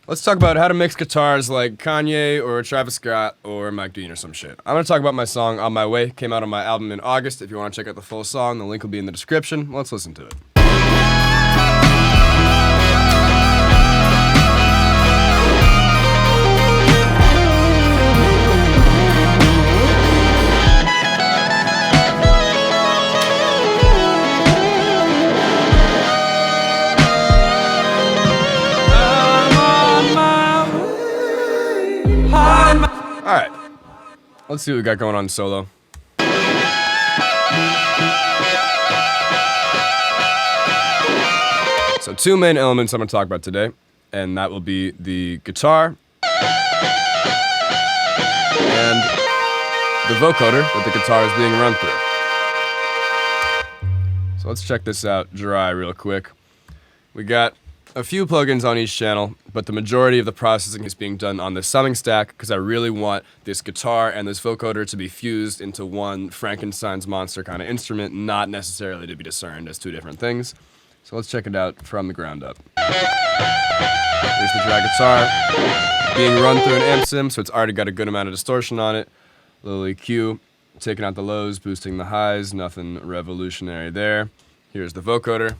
Let's talk about how to mix guitars like Kanye or Travis Scott or MikeDean or some shit. I'm gonna talk about my song On My Way. Came out on my album in August. If you want to check out the full song, the link will be in the description. Let's listen to it. Alright, let's see what we got going on solo. So 2 main elements I'm going to talk about today, and that will be the guitar and the vocoder that the guitar is being run through. So let's check this out dry real quick. We got a few plugins on each channel, but the majority of the processing is being done on the summing stack because I really want this guitar and this vocoder to be fused into one Frankenstein's monster kind of instrument, not necessarily to be discerned as 2 different things. So let's check it out from the ground up. Here's the dry guitar being run through an amp sim, so it's already got a good amount of distortion on it. Little EQ, taking out the lows, boosting the highs, nothing revolutionary there. Here's the vocoder.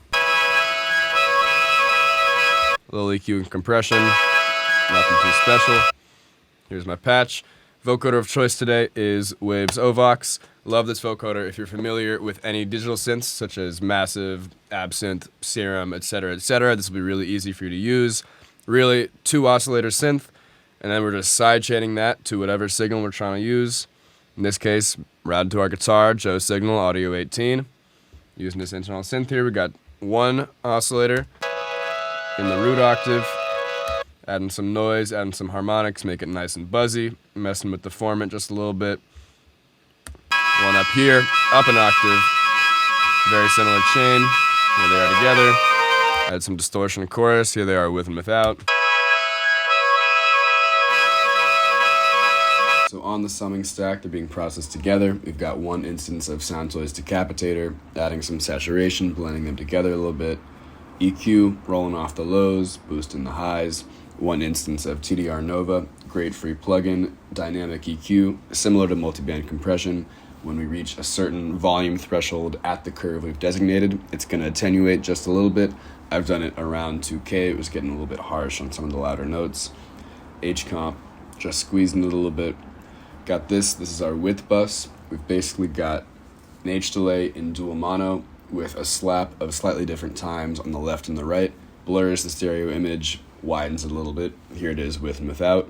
Little EQ and compression, nothing too special. Here's my patch. Vocoder of choice today is Waves Ovox. Love this vocoder. If you're familiar with any digital synths such as Massive, Absinthe, Serum, etc., this will be really easy for you to use. Really, 2 oscillator synth, and then we're just side chaining that to whatever signal we're trying to use. In this case, routed to our guitar, Joe Signal, Audio 18. Using this internal synth here, we got 1 oscillator in the root octave, adding some noise, adding some harmonics, make it nice and buzzy, messing with the formant just a little bit. 1 up here, up an octave, very similar chain, here they are together. Add some distortion and chorus, here they are with and without. So on the summing stack, they're being processed together. We've got 1 instance of Soundtoys Decapitator, adding some saturation, blending them together a little bit. EQ, rolling off the lows, boosting the highs. 1 instance of TDR Nova, great free plugin, dynamic EQ, similar to multiband compression. When we reach a certain volume threshold at the curve we've designated, it's going to attenuate just a little bit. I've done it around 2K, it was getting a little bit harsh on some of the louder notes. H-comp, just squeezing it a little bit. Got this is our width bus. We've basically got an H delay in dual mono, with a slap of slightly different times on the left and the right, blurs the stereo image, widens it a little bit. Here it is with and without.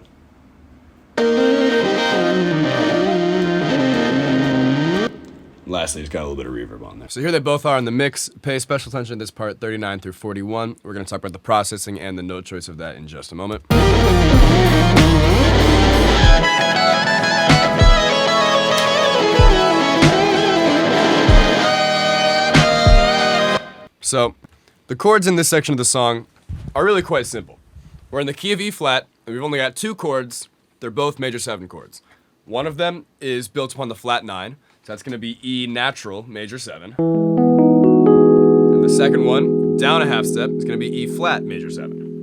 Lastly, it's got a little bit of reverb on there. So here they both are in the mix. Pay special attention to this part 39 through 41. We're going to talk about the processing and the note choice of that in just a moment. So, the chords in this section of the song are really quite simple. We're in the key of E flat, and we've only got 2 chords. They're both major 7 chords. One of them is built upon the flat 9, so that's going to be E natural, major 7. And the second one, down a half step, is going to be E flat, major 7.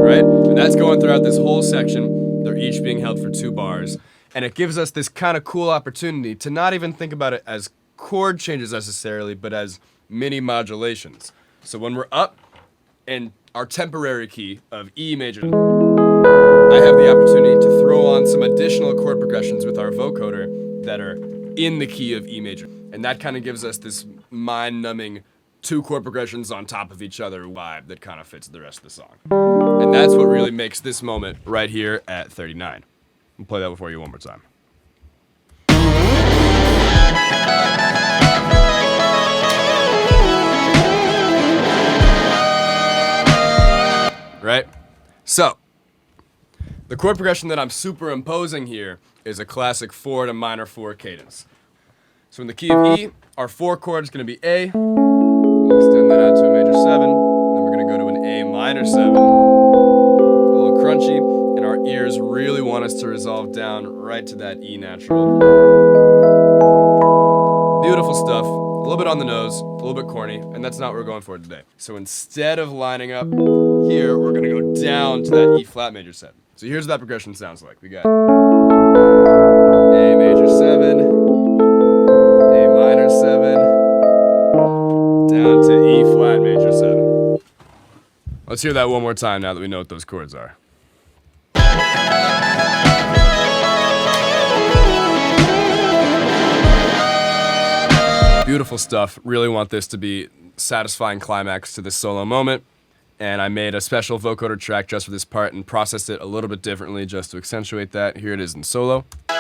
Right? And that's going throughout this whole section. They're each being held for 2 bars. And it gives us this kind of cool opportunity to not even think about it as chord changes necessarily, but as mini modulations. So when we're up in our temporary key of E major, I have the opportunity to throw on some additional chord progressions with our vocoder that are in the key of E major. And that kind of gives us this mind-numbing 2 chord progressions on top of each other vibe that kind of fits the rest of the song. And that's what really makes this moment right here at 39. I'll play that for you one more time. Right? So, the chord progression that I'm superimposing here is a classic 4 to minor 4 cadence. So in the key of E, our 4 chord is going to be A. We'll extend that out to a major 7. Then we're going to go to an A minor 7. A little crunchy, and our ears really want us to resolve down right to that E natural. Beautiful stuff. A little bit on the nose, a little bit corny, and that's not what we're going for today. So instead of lining up here, we're gonna go down to that E flat major 7. So here's what that progression sounds like. We got A major 7, A minor 7, down to E flat major 7. Let's hear that one more time now that we know what those chords are. Beautiful stuff. Really want this to be satisfying climax to this solo moment. And I made a special vocoder track just for this part and processed it a little bit differently just to accentuate that. Here it is in solo. So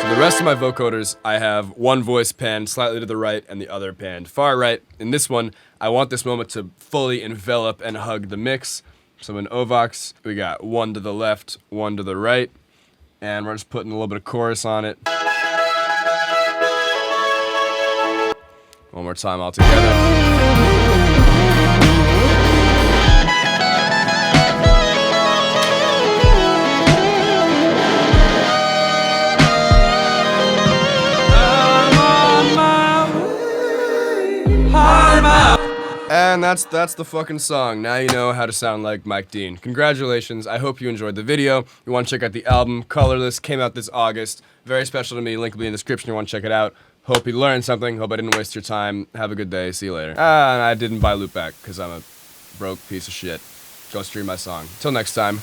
the rest of my vocoders, I have one voice panned slightly to the right and the other panned far right. In this one, I want this moment to fully envelop and hug the mix. So in Ovox, we got one to the left, one to the right. And we're just putting a little bit of chorus on it. One more time all together. And that's the fucking song. Now you know how to sound like MikeDean. Congratulations. I hope you enjoyed the video. You want to check out the album, Colorless, came out this August. Very special to me. Link will be in the description. You want to check it out. Hope you learned something. Hope I didn't waste your time. Have a good day. See you later. And I didn't buy Loopback because I'm a broke piece of shit. Go stream my song. Till next time.